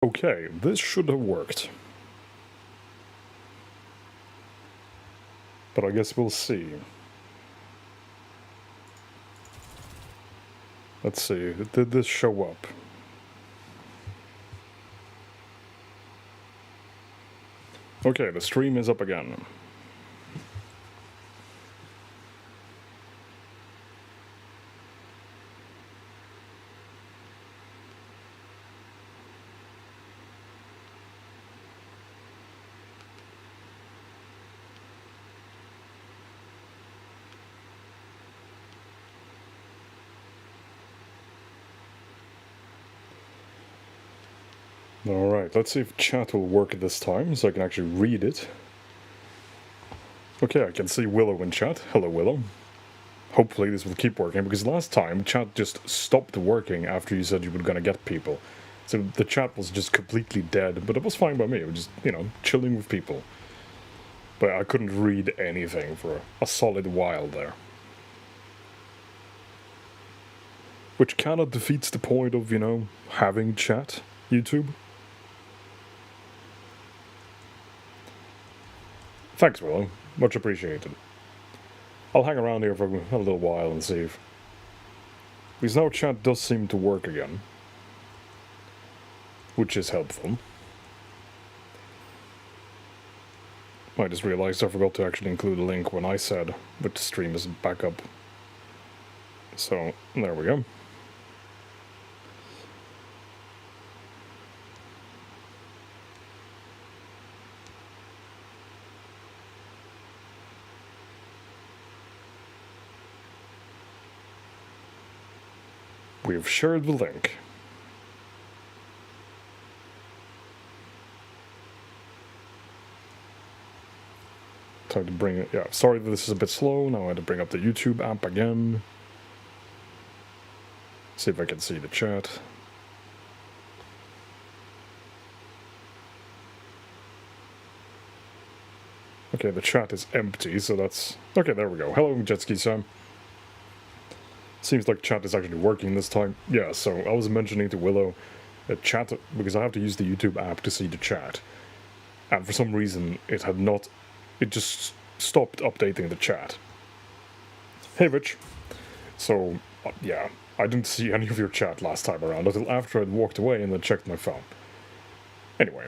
Okay, this should have worked. But I guess we'll see. Let's see, did this show up? Okay, the stream is up again. Alright, let's see if chat will work this time, so I can actually read it. Okay, I can see Willow in chat. Hello, Willow. Hopefully this will keep working, because last time chat just stopped working after you said you were gonna get people. So the chat was just completely dead, but it was fine by me. It was just, you know, chilling with people. But I couldn't read anything for a solid while there. Which kinda defeats the point of, you know, having chat, YouTube. Thanks, Willow. Much appreciated. I'll hang around here for a little while and see if... Because now chat does seem to work again. Which is helpful. I just realized I forgot to actually include a link when I said that the stream is back up. So, there we go. We've shared the link. Time to bring it. Yeah, sorry that this is a bit slow. Now I had to bring up the YouTube app again. See if I can see the chat. Okay, the chat is empty, so that's... Okay, there we go. Hello, Jetski Sam. Seems like chat is actually working this time. Yeah, so I was mentioning to Willow that chat, because I have to use the YouTube app to see the chat. And for some reason, it had not... It just stopped updating the chat. Hey, Rich. So, yeah, I didn't see any of your chat last time around until after I'd walked away and then checked my phone. Anyway.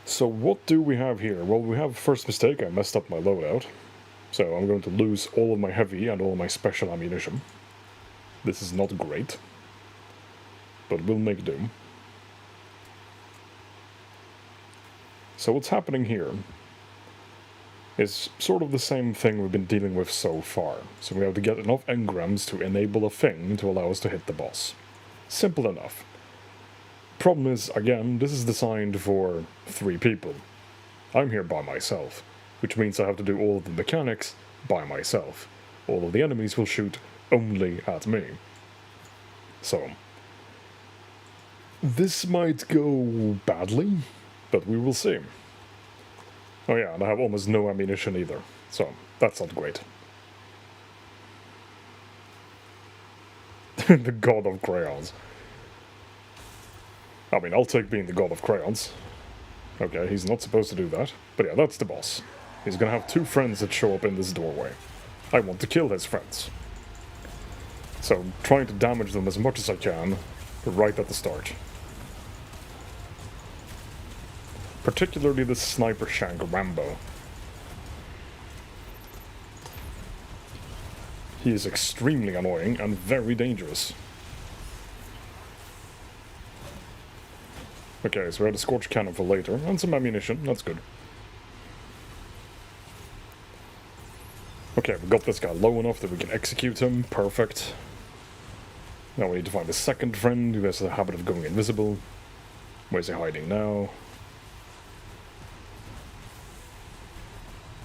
So what do we have here? Well, we have first mistake. I messed up my loadout. So I'm going to lose all of my heavy and all of my special ammunition. This is not great. But we'll make do. So what's happening here is sort of the same thing we've been dealing with so far. So we have to get enough engrams to enable a thing to allow us to hit the boss. Simple enough. Problem is, again, this is designed for 3 people. I'm here by myself, which means I have to do all of the mechanics by myself. All of the enemies will shoot only at me. So, this might go badly, but we will see. Oh yeah, and I have almost no ammunition either, so that's not great. The god of crayons. I mean, I'll take being the god of crayons. Okay, he's not supposed to do that. But yeah, that's the boss. He's gonna have 2 friends that show up in this doorway. I want to kill his friends. So, I'm trying to damage them as much as I can, right at the start. Particularly the Sniper Shank Rambo. He is extremely annoying and very dangerous. Okay, so we have a Scorch Cannon for later, and some ammunition, that's good. Okay, we got this guy low enough that we can execute him, perfect. Now we need to find a second friend who has the habit of going invisible. Where's he hiding now?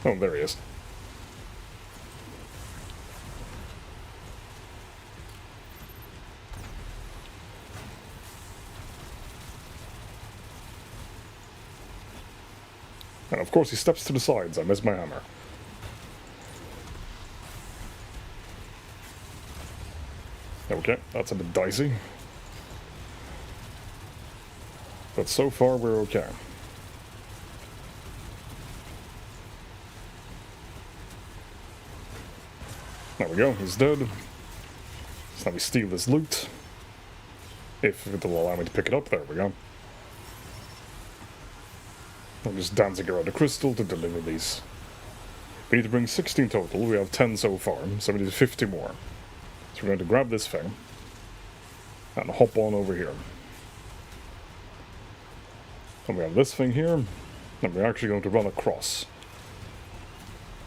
Oh, there he is. And of course he steps to the sides, I missed my hammer. Okay, that's a bit dicey. But so far we're okay. There we go, he's dead. So now we steal this loot. If it'll allow me to pick it up, there we go. I'm just dancing around the crystal to deliver these. We need to bring 16 total, we have 10 so far, so we need 50 more. So we're going to grab this thing, and hop on over here. And we have this thing here, and we're actually going to run across.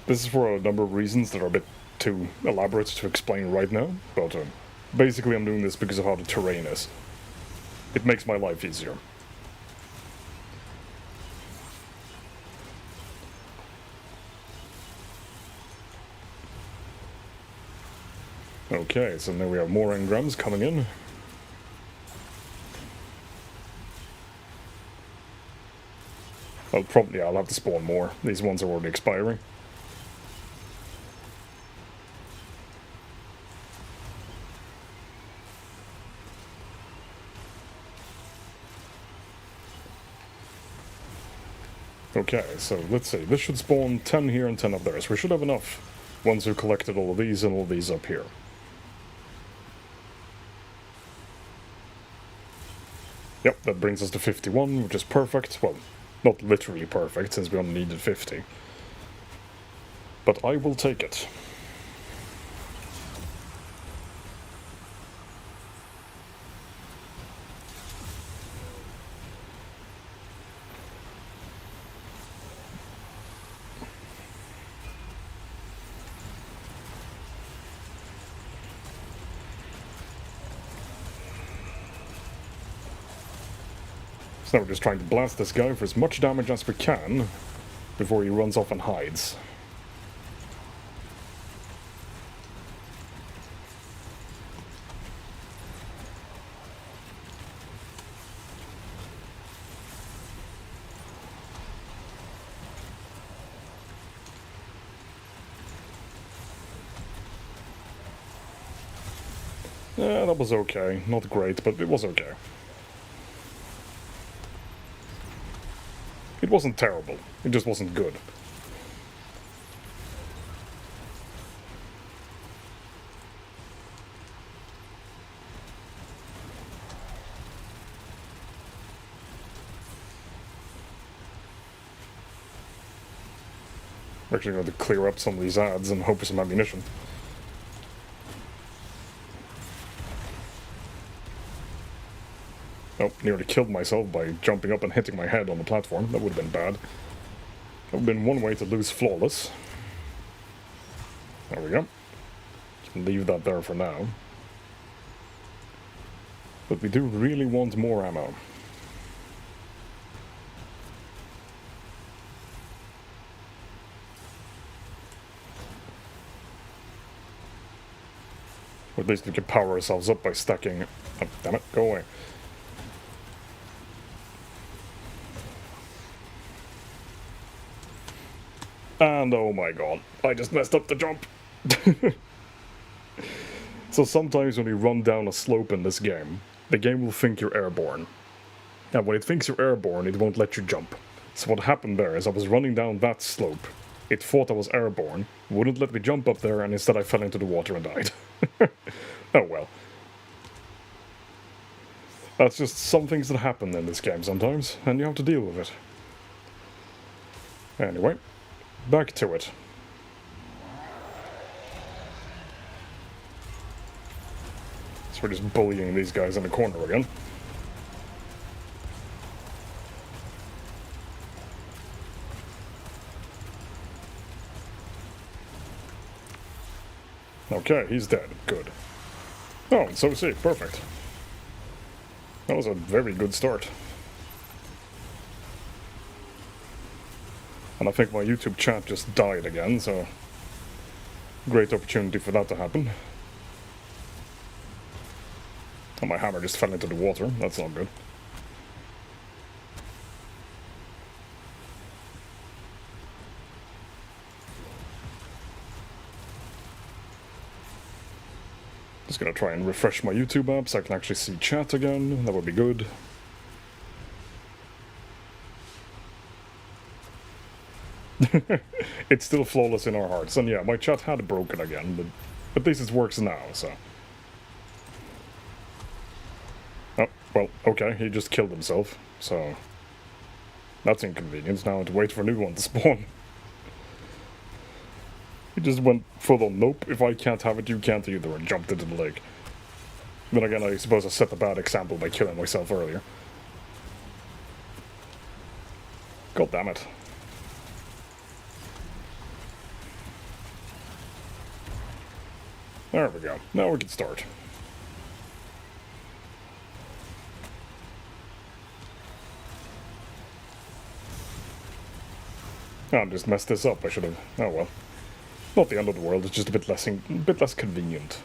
This is for a number of reasons that are a bit too elaborate to explain right now, but basically I'm doing this because of how the terrain is. It makes my life easier. Okay, so now we have more engrams coming in. Well, probably I'll have to spawn more. These ones are already expiring. Okay, so let's see. This should spawn 10 here and 10 up there. So we should have enough once we've collected all of these and all of these up here. Yep, that brings us to 51, which is perfect. Well, not literally perfect, since we only needed 50. But I will take it. So now we're just trying to blast this guy for as much damage as we can before he runs off and hides. Yeah, that was okay. Not great, but it was okay. It wasn't terrible, it just wasn't good. I'm actually going to clear up some of these ads and hope for some ammunition. Oh, nearly killed myself by jumping up and hitting my head on the platform. That would have been bad. That would have been one way to lose flawless. There we go. Can leave that there for now. But we do really want more ammo. Or at least we can power ourselves up by stacking... Oh, damn it, go away. And oh my god, I just messed up the jump. So sometimes when you run down a slope in this game, the game will think you're airborne. And when it thinks you're airborne, it won't let you jump. So what happened there is I was running down that slope, it thought I was airborne, wouldn't let me jump up there, and instead I fell into the water and died. Oh well. That's just some things that happen in this game sometimes, and you have to deal with it. Anyway. Back to it. So we're just bullying these guys in the corner again. Okay, he's dead. Good. Oh, and so is he. Perfect. That was a very good start. And I think my YouTube chat just died again, so... Great opportunity for that to happen. And my hammer just fell into the water. That's not good. Just gonna try and refresh my YouTube app so I can actually see chat again. That would be good. It's still flawless in our hearts. And yeah, my chat had broken again, but at least it works now, so... Oh, well, okay, he just killed himself, so... That's inconvenient. Now I have to wait for a new one to spawn. He just went full on, nope, if I can't have it, you can't either, and jumped into the lake. Then again, I suppose I set a bad example by killing myself earlier. God damn it. There we go. Now we can start. I just messed this up. I should have... Oh well. Not the end of the world, it's just a bit less convenient.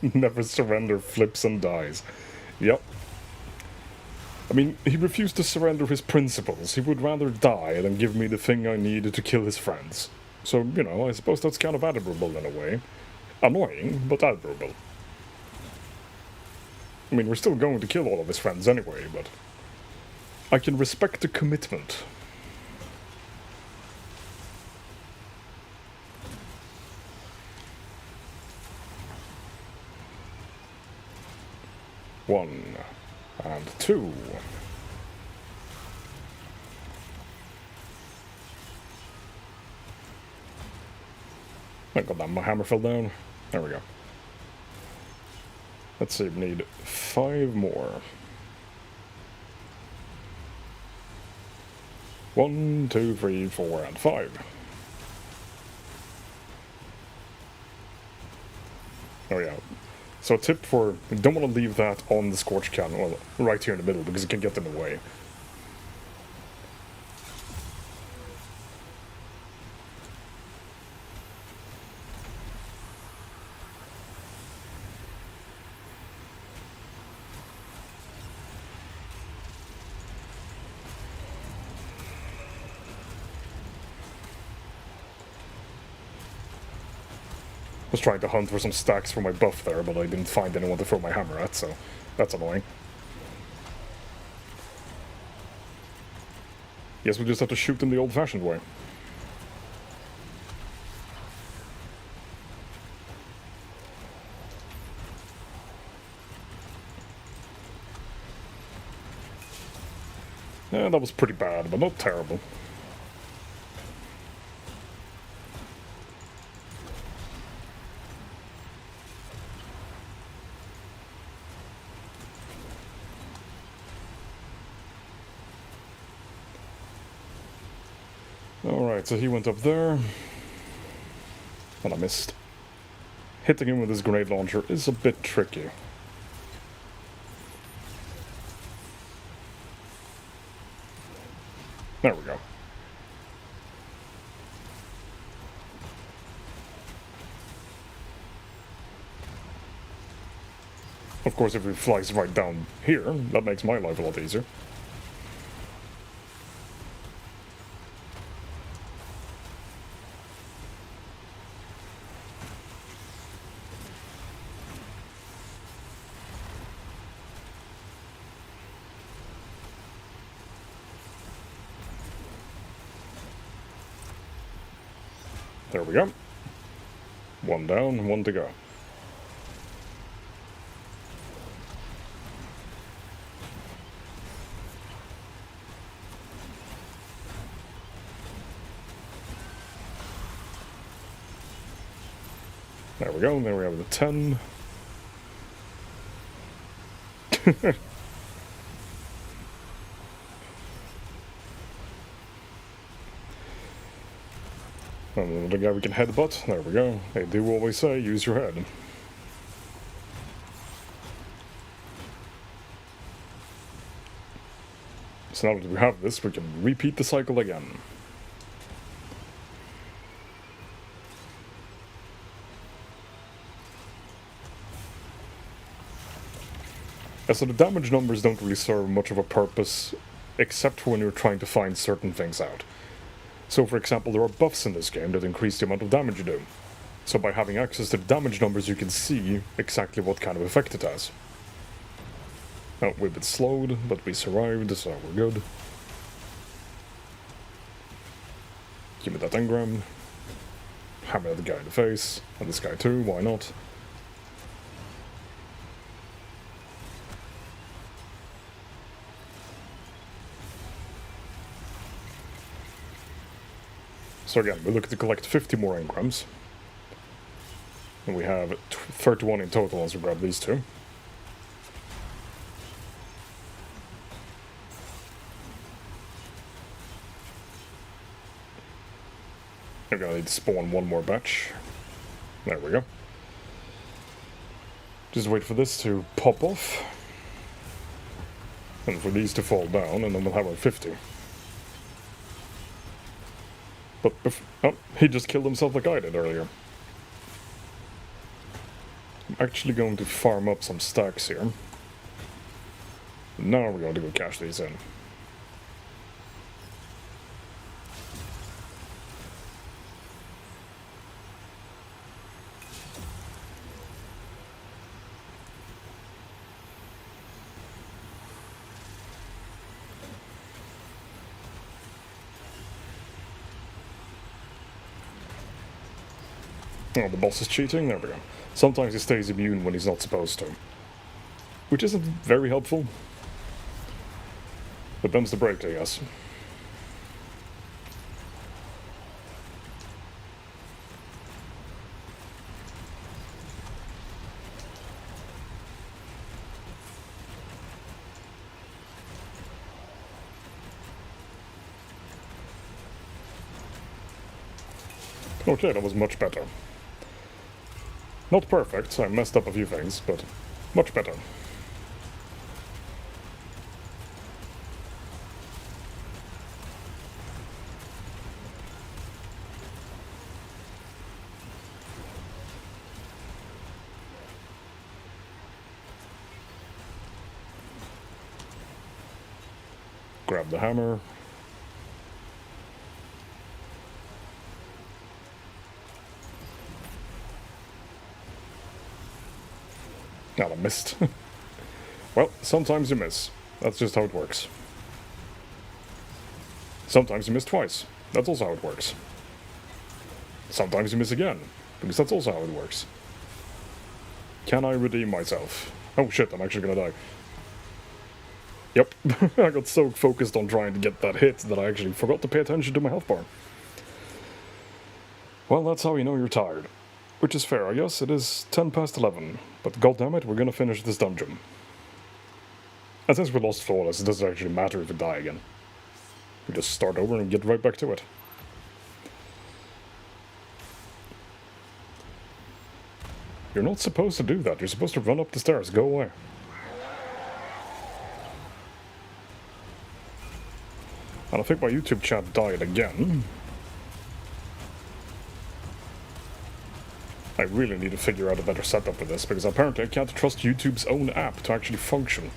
Never surrender, flips and dies. Yep. I mean, he refused to surrender his principles. He would rather die than give me the thing I needed to kill his friends. So, you know, I suppose that's kind of admirable in a way. Annoying, but admirable. I mean, we're still going to kill all of his friends anyway, but... I can respect the commitment. One. And two. Thank God that my hammer fell down. There we go. Let's see, we need 5 more. 1, 2, 3, 4, and 5. Oh yeah. So a tip for, you don't want to leave that on the scorch can, well, right here in the middle, because it can get in the way. Was trying to hunt for some stacks for my buff there, but I didn't find anyone to throw my hammer at, so that's annoying. Guess we just have to shoot them the old-fashioned way. Yeah, that was pretty bad, but not terrible. Alright, so he went up there. And I missed. Hitting him with his grenade launcher is a bit tricky. There we go. Of course, if he flies right down here, that makes my life a lot easier. There we go. 1 down, 1 to go. There we go, and then we have the 10. And the guy we can headbutt. There we go. They do always say, use your head. So now that we have this, we can repeat the cycle again. So the damage numbers don't really serve much of a purpose, except for when you're trying to find certain things out. So for example, there are buffs in this game that increase the amount of damage you do. So by having access to the damage numbers, you can see exactly what kind of effect it has. Oh, we've been slowed, but we survived, so we're good. Give me that engram. Hammer the guy in the face, and this guy too, why not? So again, we're looking to collect 50 more engrams. And we have 31 in total as we grab these two. I'm gonna need to spawn one more batch. There we go. Just wait for this to pop off. And for these to fall down, and then we'll have our 50. But, oh, he just killed himself like I did earlier. I'm actually going to farm up some stacks here. Now we're going to go cash these in. Oh, the boss is cheating? There we go. Sometimes he stays immune when he's not supposed to. Which isn't very helpful. But them's the break, I guess. Okay, that was much better. Not perfect, I messed up a few things, but much better. Grab the hammer. Ah, I missed. Well, sometimes you miss. That's just how it works. Sometimes you miss twice. That's also how it works. Sometimes you miss again, because that's also how it works. Can I redeem myself? Oh shit, I'm actually gonna die. Yep, I got so focused on trying to get that hit that I actually forgot to pay attention to my health bar. Well, that's how you know you're tired. Which is fair, I guess. It is 10 past 11. But goddammit, we're gonna finish this dungeon. And since we lost Flawless, it doesn't actually matter if we die again. We just start over and get right back to it. You're not supposed to do that. You're supposed to run up the stairs. Go away. And I think my YouTube chat died again. I really need to figure out a better setup for this, because apparently I can't trust YouTube's own app to actually function.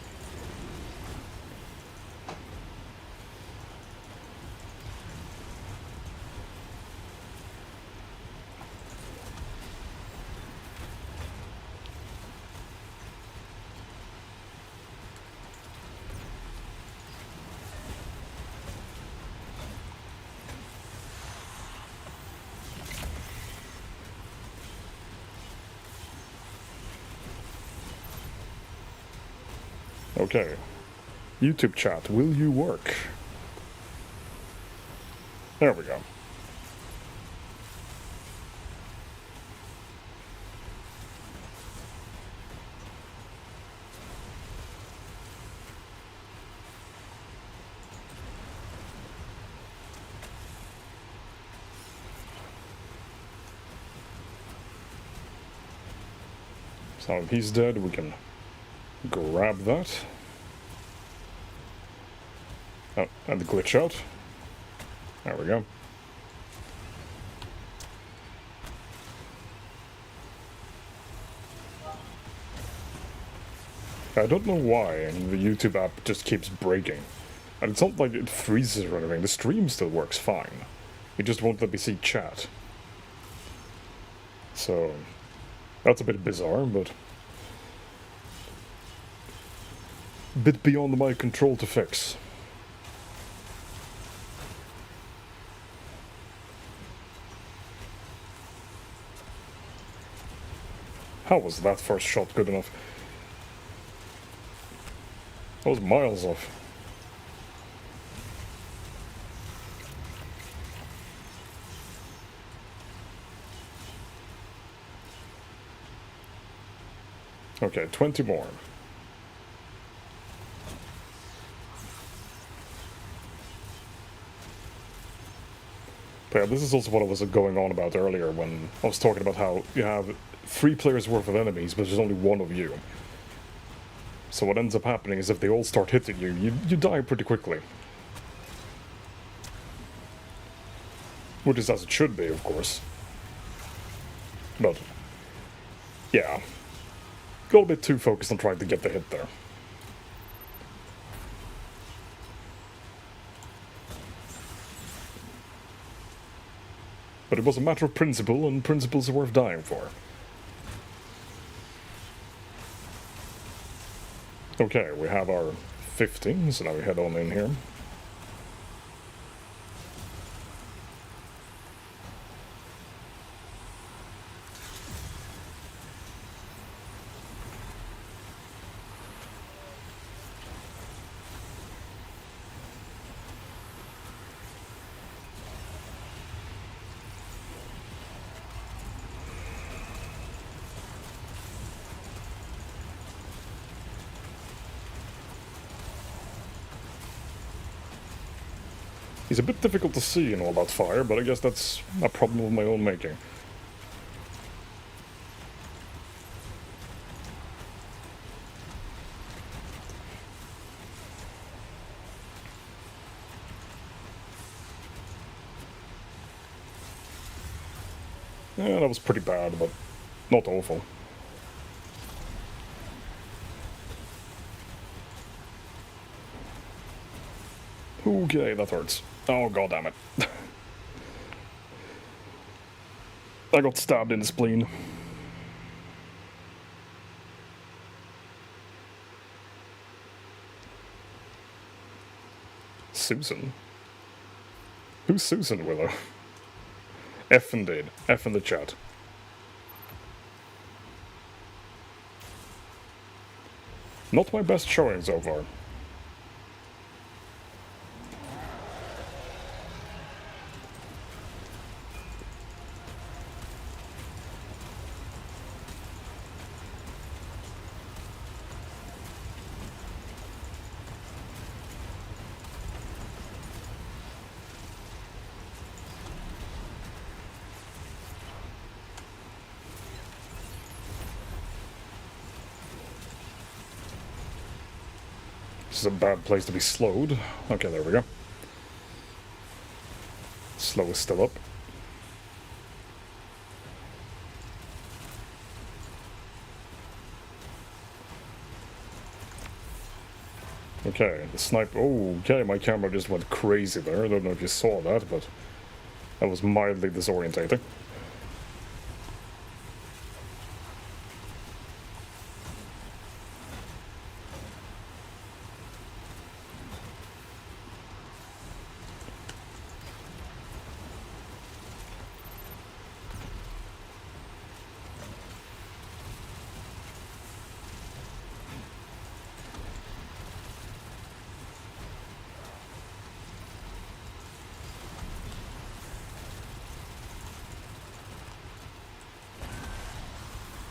Okay. YouTube chat, will you work? There we go. So if he's dead, we can grab that. Oh, and the glitch out. There we go. I don't know why the YouTube app just keeps breaking. And it's not like it freezes or anything, the stream still works fine. It just won't let me see chat. So, that's a bit bizarre, but a bit beyond my control to fix. How was that first shot good enough? That was miles off. Okay, 20 more. But yeah, this is also what I was going on about earlier when I was talking about how you have 3 players worth of enemies, but there's only 1 of you. So what ends up happening is if they all start hitting you, you die pretty quickly. Which is as it should be, of course. But, yeah. Got a bit too focused on trying to get the hit there. But it was a matter of principle, and principles are worth dying for. Okay, we have our 15, so now we head on in here. He's a bit difficult to see in all that fire, but I guess that's a problem of my own making. Yeah, that was pretty bad, but not awful. Okay, that hurts. Oh, god damn it. I got stabbed in the spleen. Susan? Who's Susan, Willow? F indeed. F in the chat. Not my best showing so far. This is a bad place to be slowed. Okay, there we go. Slow is still up. Okay, the sniper. Oh, okay, my camera just went crazy there. I don't know if you saw that, but that was mildly disorientating.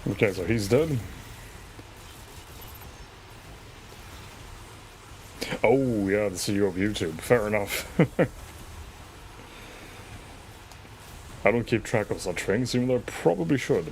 Okay, so he's dead. Oh, yeah, the CEO of YouTube. Fair enough. I don't keep track of such things, even though I probably should.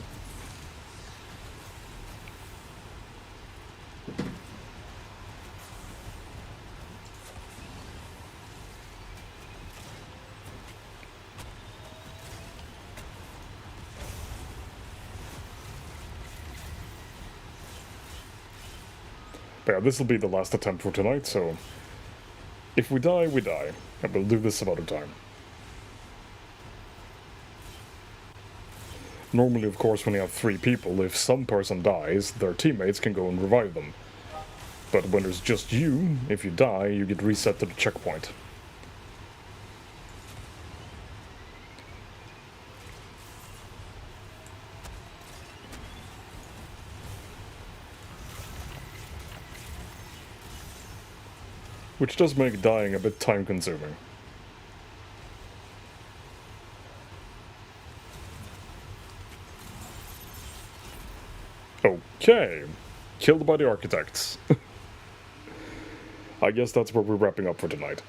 But yeah, this will be the last attempt for tonight, so if we die, we die. And we'll do this some other time. Normally, of course, when you have 3 people, if some person dies, their teammates can go and revive them. But when there's just you, if you die, you get reset to the checkpoint. Which does make dying a bit time-consuming. Okay. Killed by the architects. I guess that's where we're wrapping up for tonight.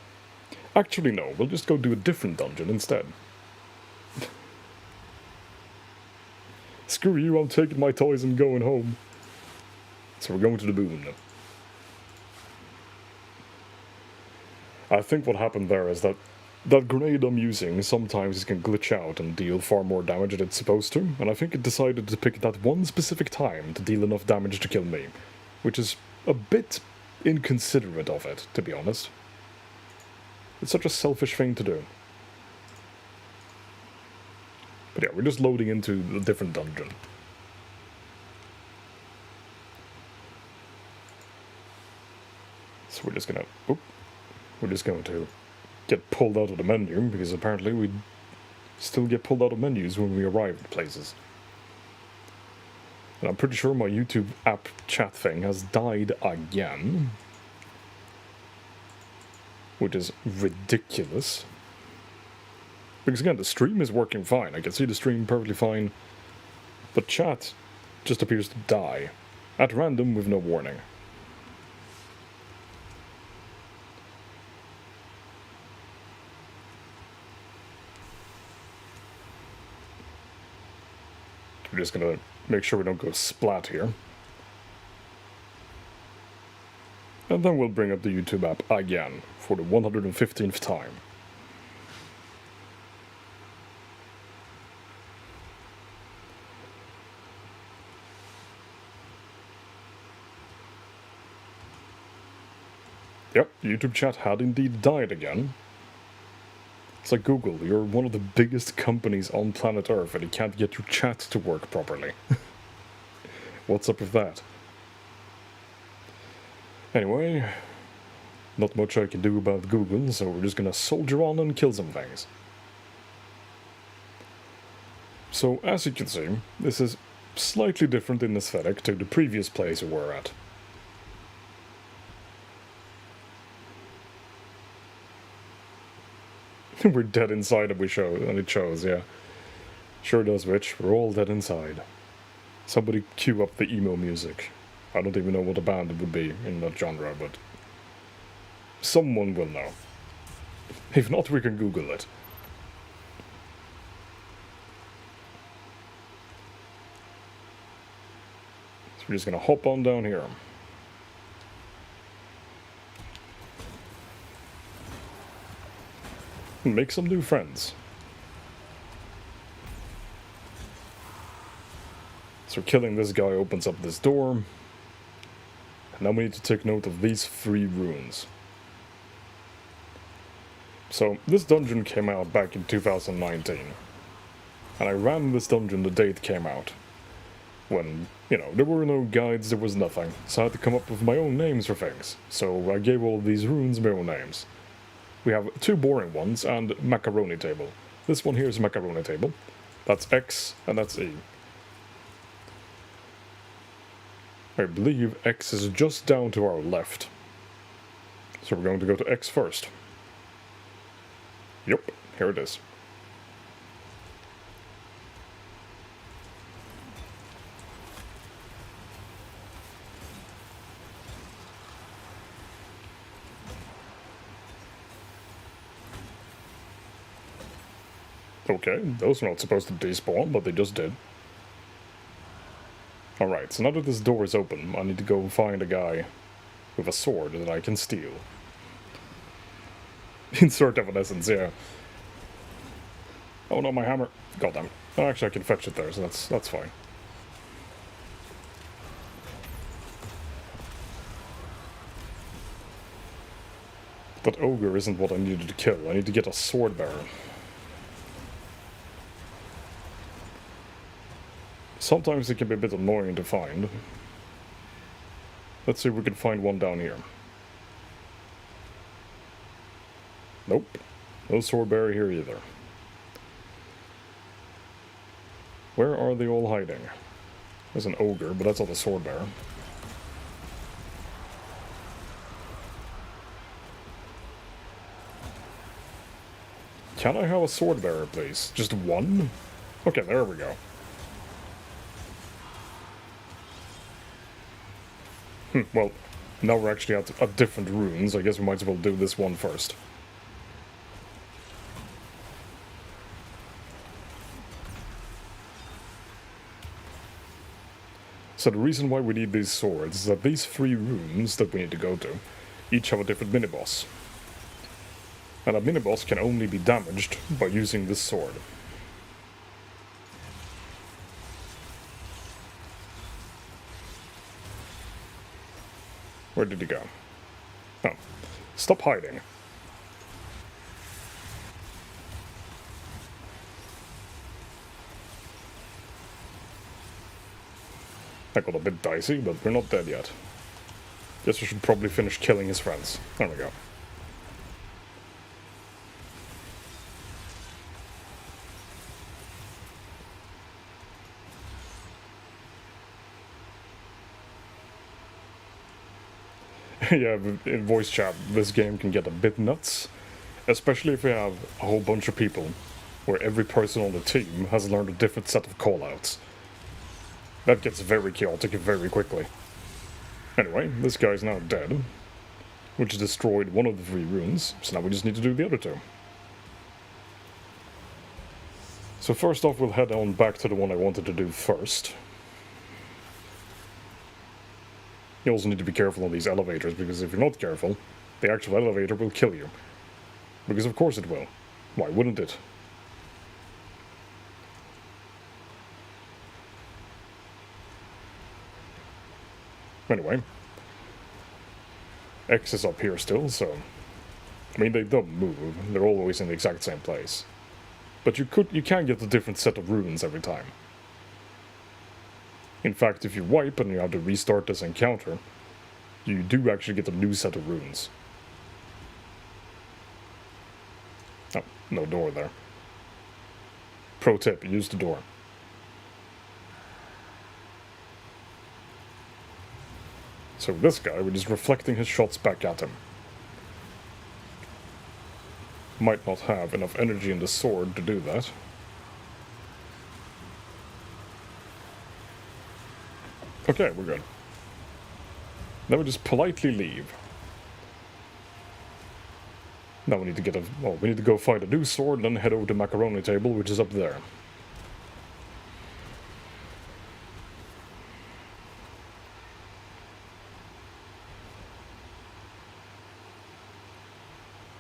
Actually, no. We'll just go do a different dungeon instead. Screw you, I'm taking my toys and going home. So we're going to the moon. I think what happened there is that grenade I'm using sometimes can glitch out and deal far more damage than it's supposed to, and I think it decided to pick that one specific time to deal enough damage to kill me, which is a bit inconsiderate of it, to be honest. It's such a selfish thing to do. But yeah, we're just loading into a different dungeon. So we're just gonna... Oop. We're just going to get pulled out of the menu, because apparently we still get pulled out of menus when we arrive at places. And I'm pretty sure my YouTube app chat thing has died again. Which is ridiculous. Because again, the stream is working fine. I can see the stream perfectly fine. But chat just appears to die. At random with no warning. We're just gonna make sure we don't go splat here. And then we'll bring up the YouTube app again for the 115th time. Yep, YouTube chat had indeed died again. It's like Google, you're one of the biggest companies on planet Earth and you can't get your chat to work properly. What's up with that? Anyway, not much I can do about Google, so we're just gonna soldier on and kill some things. So, as you can see, this is slightly different in aesthetic to the previous place we were at. We're dead inside and it shows, yeah. Sure does, Rich. We're all dead inside. Somebody cue up the emo music. I don't even know what a band it would be in that genre, but someone will know. If not, we can Google it. So we're just gonna hop on down here. Make some new friends. So killing this guy opens up this door. Now we need to take note of these 3 runes. So this dungeon came out back in 2019. And I ran this dungeon the day it came out. When, you know, there were no guides, there was nothing. So I had to come up with my own names for things. So I gave all these runes my own names. We have 2 boring ones and macaroni table. This one here is macaroni table. That's X and that's E. I believe X is just down to our left. So we're going to go to X first. Yep, here it is. Okay, those are not supposed to despawn, but they just did. Alright, so now that this door is open, I need to go find a guy with a sword that I can steal. Insert evanescence, yeah. Oh no, my hammer. Goddamn. Oh, actually, I can fetch it there, so that's fine. That ogre isn't what I needed to kill. I need to get a sword bearer. Sometimes it can be a bit annoying to find. Let's see if we can find one down here. Nope. No sword bearer here either. Where are they all hiding? There's an ogre, but that's not a sword bearer. Can I have a sword bearer, please? Just one? Okay, there we go. Well, now we're actually at different runes. I guess we might as well do this one first. So the reason why we need these swords is that these 3 runes that we need to go to each have a different mini-boss. And a mini-boss can only be damaged by using this sword. Where did he go? Oh. Stop hiding. That got a bit dicey, but we're not dead yet. Guess we should probably finish killing his friends. There we go. Yeah, in voice chat, this game can get a bit nuts. Especially if we have a whole bunch of people where every person on the team has learned a different set of callouts. That gets very chaotic very quickly. Anyway, this guy's now dead, which destroyed one of the 3 runes, so now we just need to do the other 2. So first off, we'll head on back to the one I wanted to do first. You also need to be careful on these elevators, because if you're not careful, the actual elevator will kill you. Because of course it will. Why wouldn't it? Anyway. X is up here still, so... I mean, they don't move. They're always in the exact same place. But you can get a different set of runes every time. In fact, if you wipe and you have to restart this encounter, you do actually get a new set of runes. Oh, no door there. Pro tip, use the door. So this guy, we're just reflecting his shots back at him. Might not have enough energy in the sword to do that. Okay, we're good. Now we just politely leave. Now we need to get we need to go find a new sword and then head over to Macaroni Table, which is up there.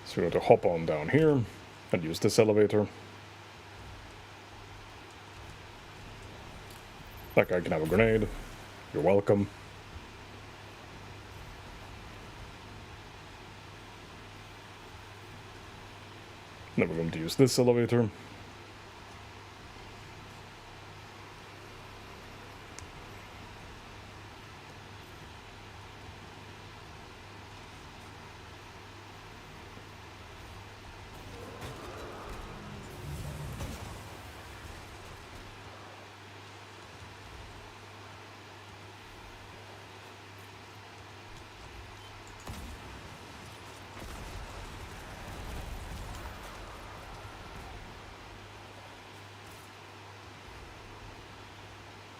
So we're going to hop on down here and use this elevator. That guy can have a grenade. You're welcome. Then we're going to use this elevator.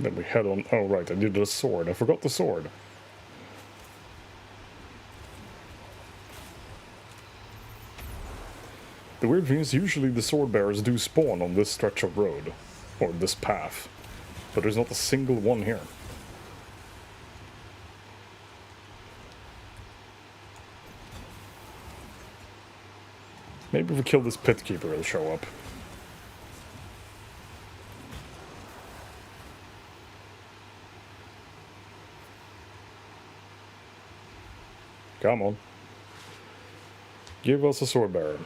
Then we head on... Oh, right, I needed a sword. I forgot the sword. The weird thing is, usually the sword bearers do spawn on this stretch of road. Or this path. But there's not a single one here. Maybe if we kill this pit keeper, he'll show up. Come on. Give us a sword bearer.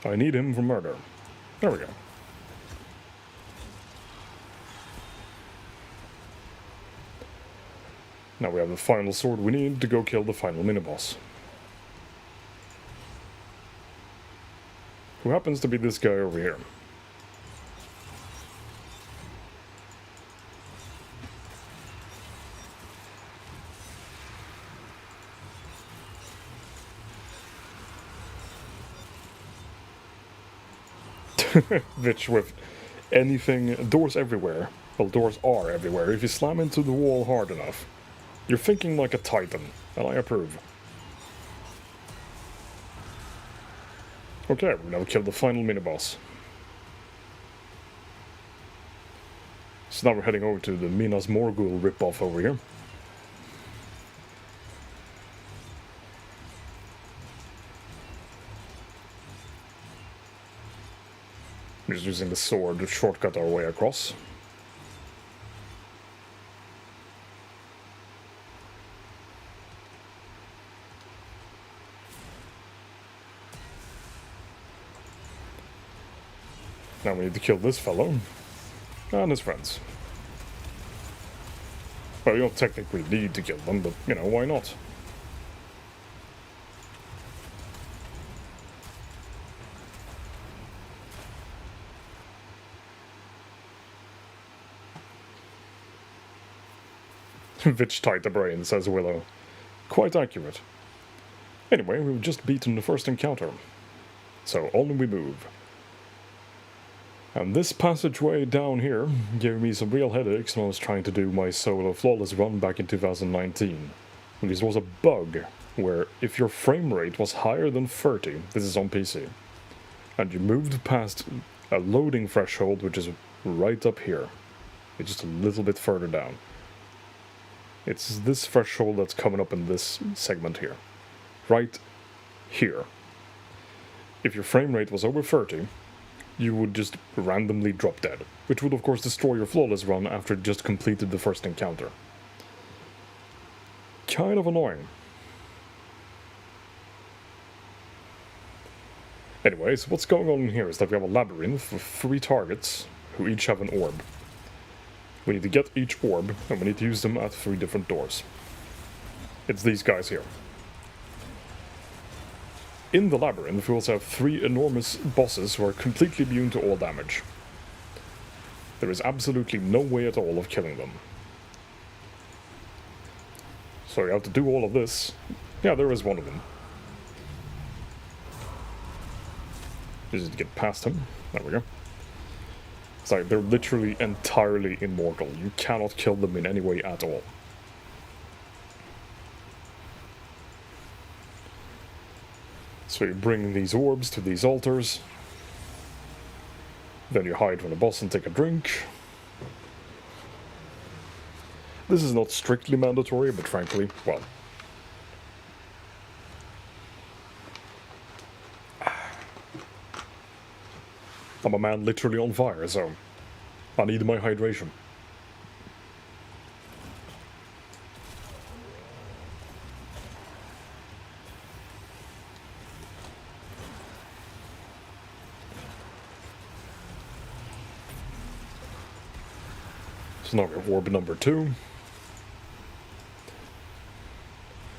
I need him for murder. There we go. Now we have the final sword we need to go kill the final mini-boss. Who happens to be this guy over here. Which with anything, doors everywhere. Well, doors are everywhere. If you slam into the wall hard enough, you're thinking like a titan, and I approve. Okay, we're now killed the final mini-boss. So now we're heading over to the Minas Morgul ripoff over here. We're just using the sword to shortcut our way across. Now we need to kill this fellow and his friends. Well, you don't technically need to kill them, but, you know, why not? Vitch tight the brain, says Willow. Quite accurate. Anyway, we've just beaten the first encounter. So on we move. And this passageway down here gave me some real headaches when I was trying to do my solo flawless run back in 2019. And this was a bug, where if your frame rate was higher than 30, this is on PC, and you moved past a loading threshold, which is right up here, it's just a little bit further down. It's this threshold that's coming up in this segment here. Right here. If your frame rate was over 30, you would just randomly drop dead, which would of course destroy your flawless run after you just completed the first encounter. Kind of annoying. Anyways, what's going on here is that we have a labyrinth with 3 targets who each have an orb. We need to get each orb, and we need to use them at 3 different doors. It's these guys here. In the labyrinth, we also have 3 enormous bosses who are completely immune to all damage. There is absolutely no way at all of killing them. So you have to do all of this. Yeah, there is one of them. Just need to get past him. There we go. It's like they're literally entirely immortal. You cannot kill them in any way at all. So you bring these orbs to these altars. Then you hide from the boss and take a drink. This is not strictly mandatory, but frankly, well. I'm a man literally on fire, so I need my hydration. So now we have orb number 2.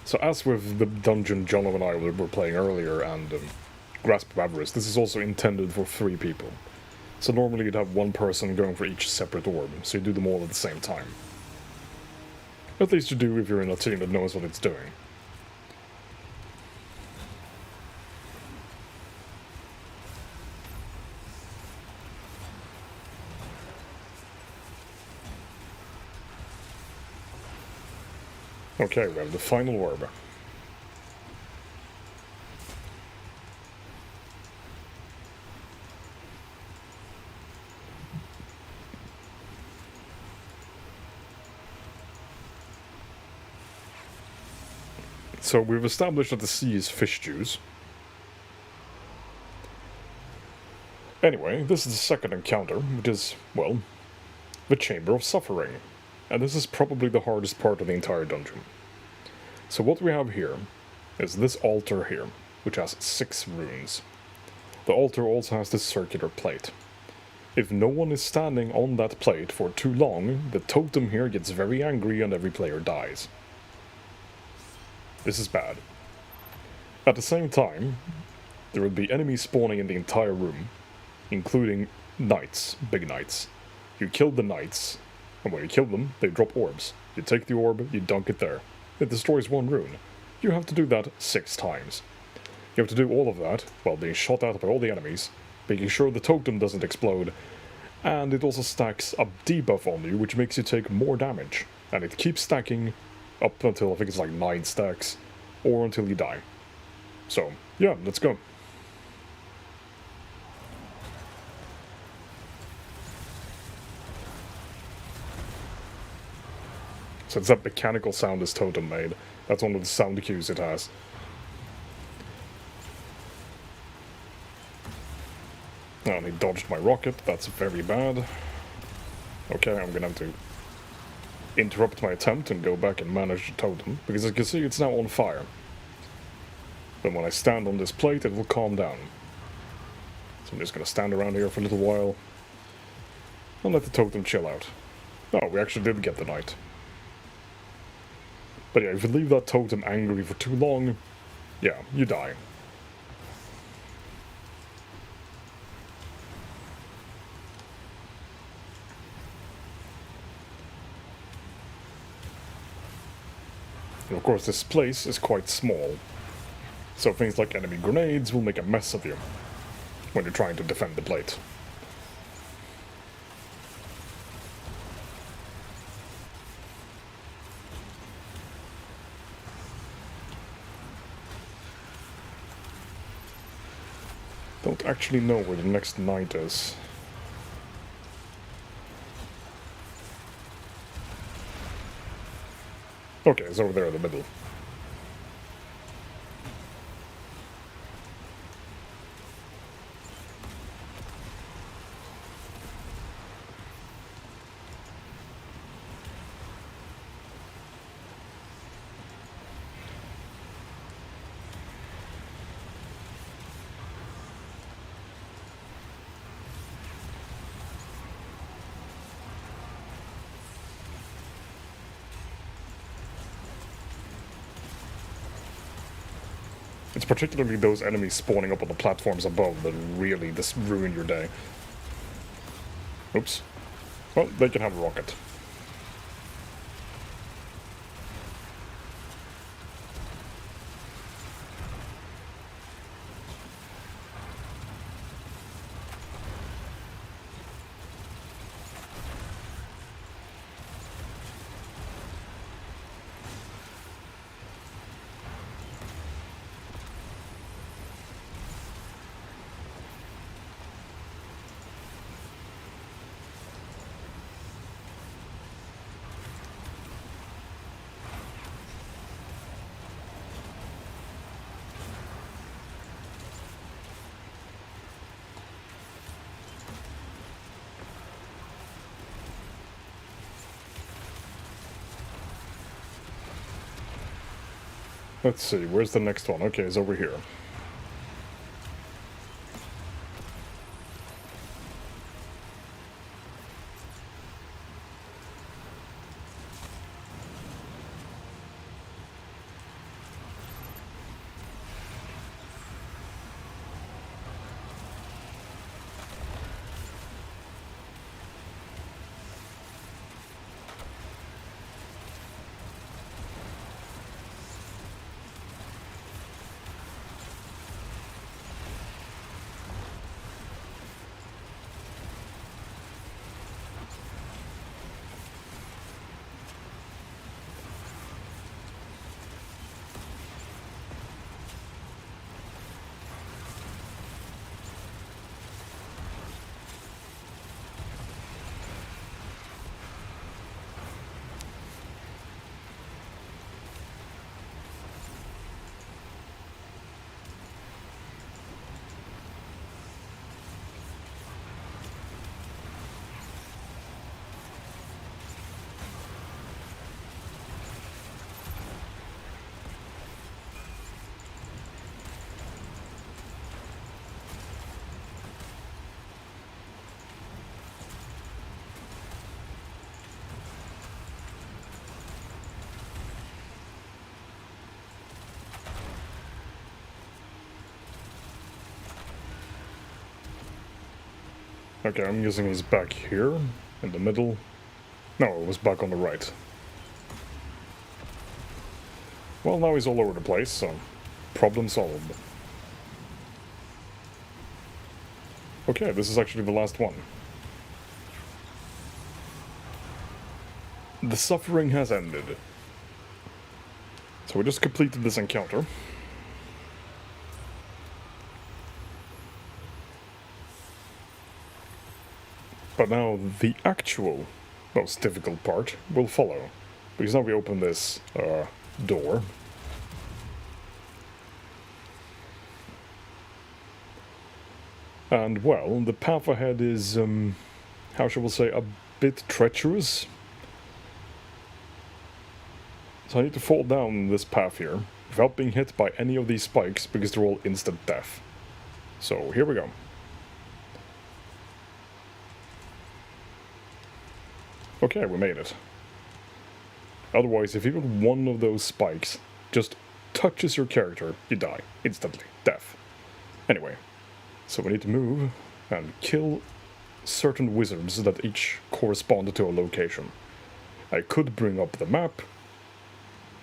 So as with the dungeon John and I were playing earlier and Grasp of Avarice, this is also intended for 3 people. So normally you'd have 1 person going for each separate orb, so you do them all at the same time. At least you do if you're in a team that knows what it's doing. Okay, we have the final orb. So we've established that the sea is fish juice. Anyway, this is the second encounter, which is, well, the Chamber of Suffering. And this is probably the hardest part of the entire dungeon. So what we have here is this altar here, which has 6 runes. The altar also has this circular plate. If no one is standing on that plate for too long, the totem here gets very angry and every player dies. This is bad. At the same time, there will be enemies spawning in the entire room, including knights, big knights. You kill the knights, and when you kill them, they drop orbs. You take the orb, you dunk it there. It destroys 1 rune. You have to do that 6 times. You have to do all of that while being shot at by all the enemies, making sure the totem doesn't explode, and it also stacks a debuff on you, which makes you take more damage. And it keeps stacking up until I think it's like 9 stacks, or until you die. So, yeah, let's go. So it's that mechanical sound this totem made. That's one of the sound cues it has. And he dodged my rocket, that's very bad. Okay, I'm gonna have to interrupt my attempt and go back and manage the totem, because as you can see it's now on fire. But when I stand on this plate it will calm down. So I'm just gonna stand around here for a little while and let the totem chill out. Oh, we actually did get the knight. But yeah, if you leave that totem angry for too long, yeah, you die. And of course this place is quite small, so things like enemy grenades will make a mess of you when you're trying to defend the plate. Don't actually know where the next knight is. Okay, it's over there in the middle. It's particularly those enemies spawning up on the platforms above that really just ruin your day. Oops. Well, they can have a rocket. Let's see, where's the next one? Okay, it's over here. Okay, I'm guessing he's back here, in the middle. No, it was back on the right. Well, now he's all over the place, so problem solved. Okay, this is actually the last one. The suffering has ended. So we just completed this encounter. But now the actual most difficult part will follow. Because now we open this door. And well, the path ahead is, how shall we say, a bit treacherous. So I need to fall down this path here without being hit by any of these spikes because they're all instant death. So here we go. Okay, we made it. Otherwise, if even one of those spikes just touches your character, you die instantly. Death. Anyway, so we need to move and kill certain wizards that each correspond to a location. I could bring up the map.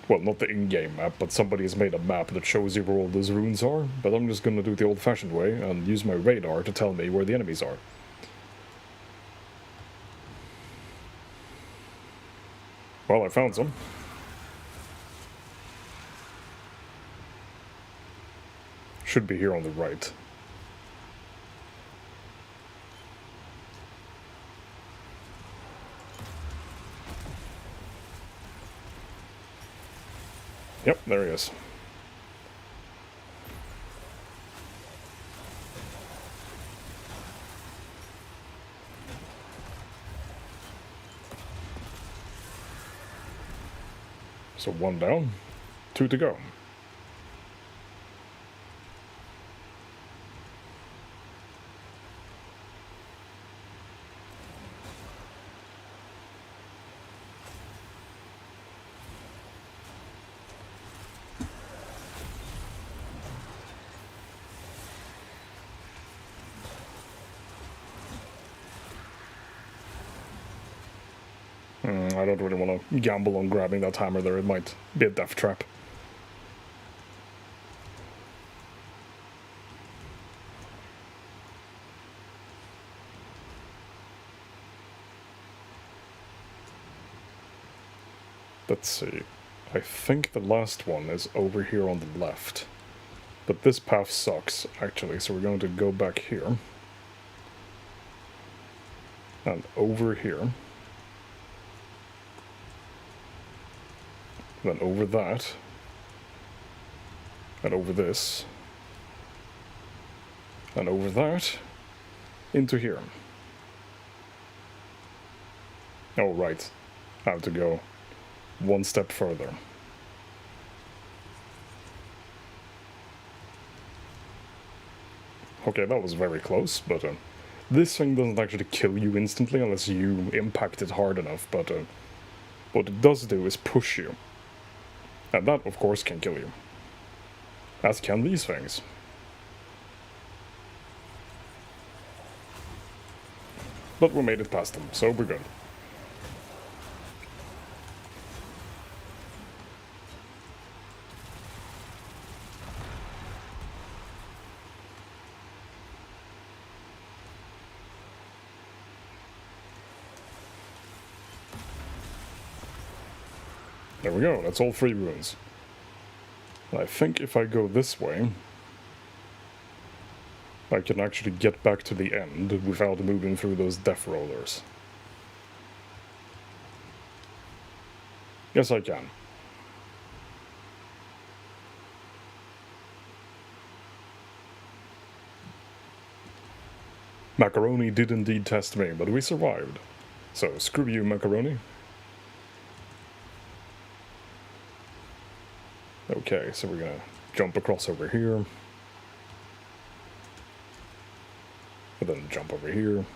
Well, not the in-game map, but somebody has made a map that shows you where all those runes are, but I'm just gonna do it the old-fashioned way and use my radar to tell me where the enemies are. Well, I found some. Should be here on the right. Yep, there he is. So 1 down, 2 to go. I don't really want to gamble on grabbing that hammer there, it might be a death trap. Let's see. I think the last one is over here on the left. But this path sucks, actually, so we're going to go back here. And over here. Then over that. And over this. And over that. Into here. Oh, right. I have to go 1 step further. Okay, that was very close, but this thing doesn't actually kill you instantly unless you impact it hard enough, but what it does do is push you. And that, of course, can kill you. As can these things. But we made it past them, so we're good. There we go, that's all 3 runes. I think if I go this way, I can actually get back to the end without moving through those death rollers. Yes, I can. Macaroni did indeed test me, but we survived. So, screw you, Macaroni. Okay, so we're gonna jump across over here. And then jump over here.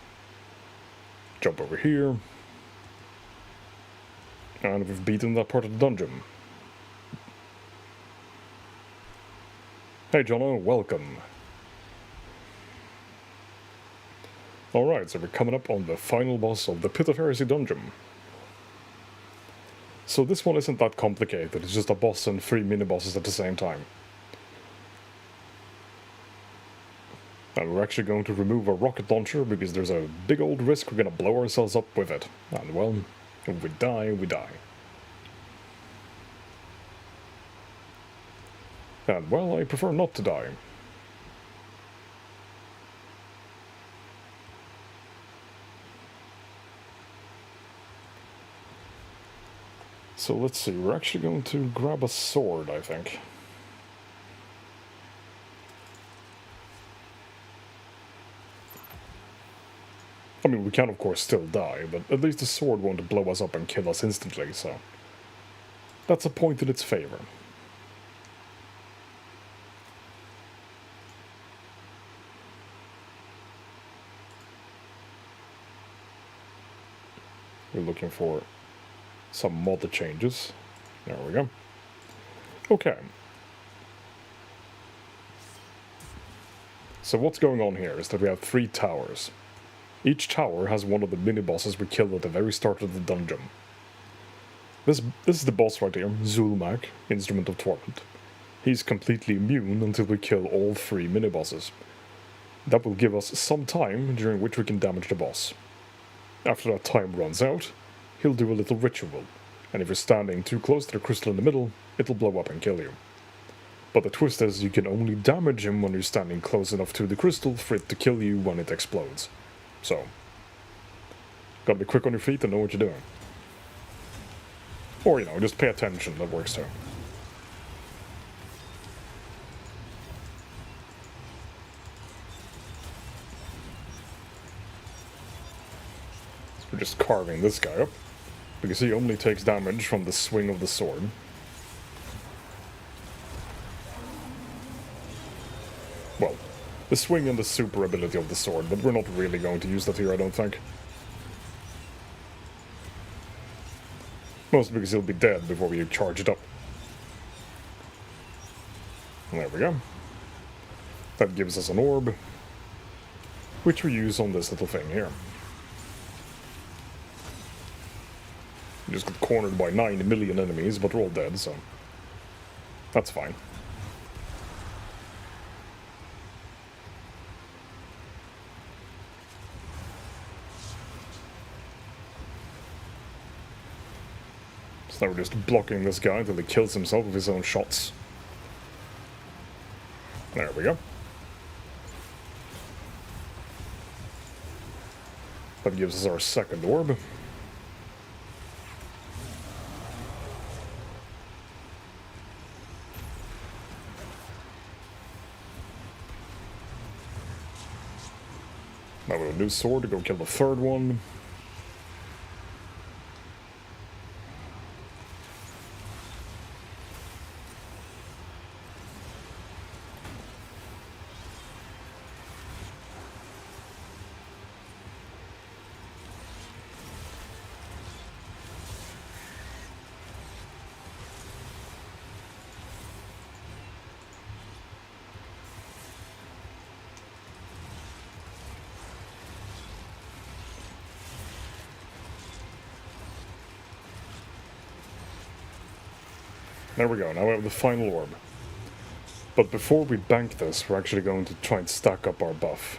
Jump over here. And we've beaten that part of the dungeon. Hey Jono, welcome. Alright, so we're coming up on the final boss of the Pit of Heresy dungeon. So this one isn't that complicated, it's just a boss and 3 mini-bosses at the same time. And we're actually going to remove a rocket launcher because there's a big old risk we're gonna blow ourselves up with it. And well, if we die, we die. And well, I prefer not to die. So let's see, we're actually going to grab a sword, I think. I mean, we can of course still die, but at least the sword won't blow us up and kill us instantly, so... that's a point in its favor. We're looking for some mod changes. There we go. Okay. So what's going on here is that we have 3 towers. Each tower has one of the mini-bosses we killed at the very start of the dungeon. This is the boss right here, Zulmak, Instrument of Torment. He's completely immune until we kill all 3 mini-bosses. That will give us some time during which we can damage the boss. After that time runs out, he'll do a little ritual, and if you're standing too close to the crystal in the middle, it'll blow up and kill you. But the twist is you can only damage him when you're standing close enough to the crystal for it to kill you when it explodes. So, gotta be quick on your feet and know what you're doing. Or, you know, just pay attention, that works too. We're just carving this guy up, because he only takes damage from the swing of the sword. Well, the swing and the super ability of the sword, but we're not really going to use that here, I don't think. Mostly because he'll be dead before we charge it up. There we go. That gives us an orb, which we use on this little thing here. We just got cornered by 9 million enemies, but we're all dead, so that's fine. So now we're just blocking this guy until he kills himself with his own shots. There we go. That gives us our second orb. Now with a new sword to go kill the third one. There we go, now we have the final orb. But before we bank this, we're actually going to try and stack up our buff.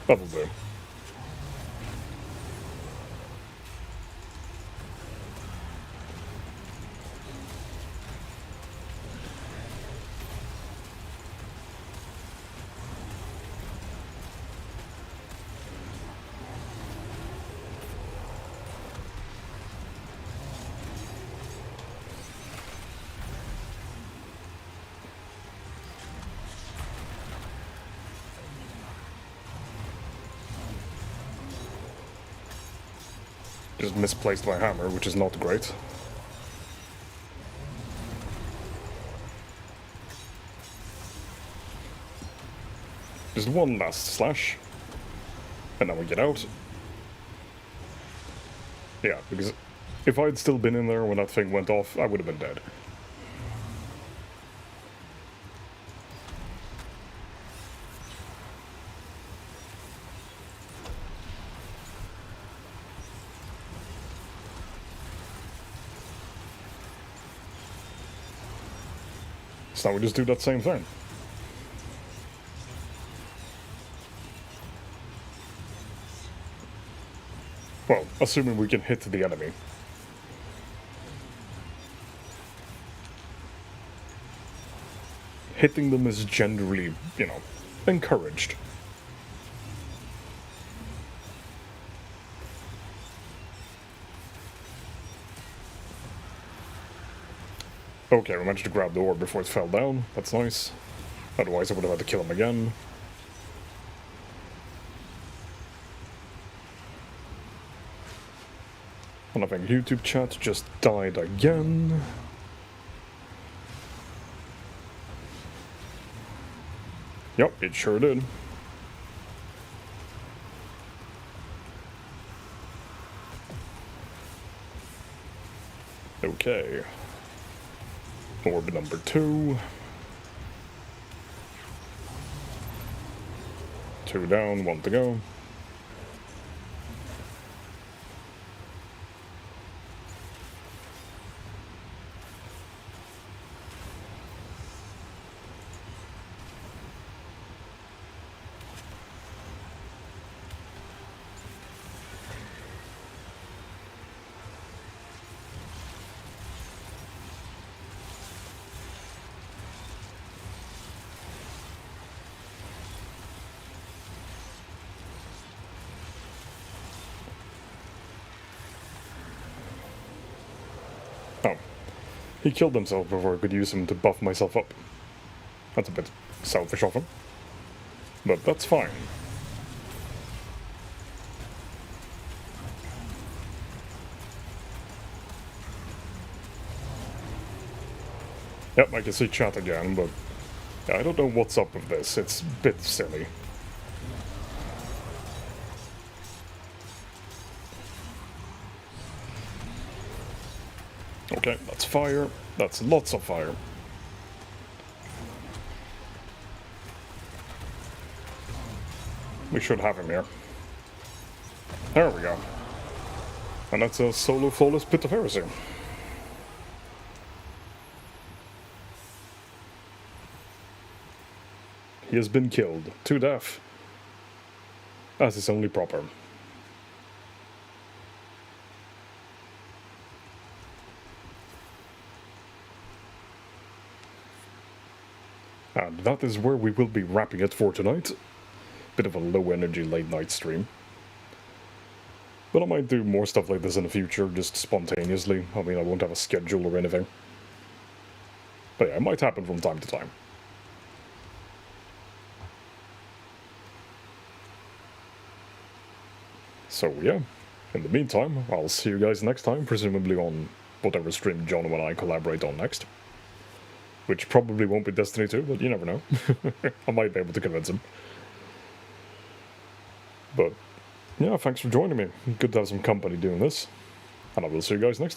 That'll do. Just misplaced my hammer, which is not great. Just one last slash. And then we get out. Yeah, because If I had still been in there when that thing went off, I would have been dead. So now we just do that same thing. Well, assuming we can hit the enemy. Hitting them is generally, you know, encouraged. Okay, we managed to grab the orb before it fell down. That's nice. Otherwise I would have had to kill him again. And I think YouTube chat just died again. Yep, it sure did. Okay. Orb number 2. 2 down, 1 to go. Oh. He killed himself before I could use him to buff myself up. That's a bit selfish of him. But that's fine. Yep, I can see chat again, but I don't know what's up with this. It's a bit silly. Okay, that's fire. That's lots of fire. We should have him here. There we go. And that's a solo flawless Pit of Heresy. He has been killed to death, as is only proper. And that is where we will be wrapping it for tonight. Bit of a low energy late night stream. But I might do more stuff like this in the future, just spontaneously. I mean, I won't have a schedule or anything. But yeah, it might happen from time to time. So yeah, in the meantime, I'll see you guys next time, presumably on whatever stream John and I collaborate on next. Which probably won't be Destiny 2, but you never know. I might be able to convince him. But yeah, thanks for joining me. Good to have some company doing this. And I will see you guys next time.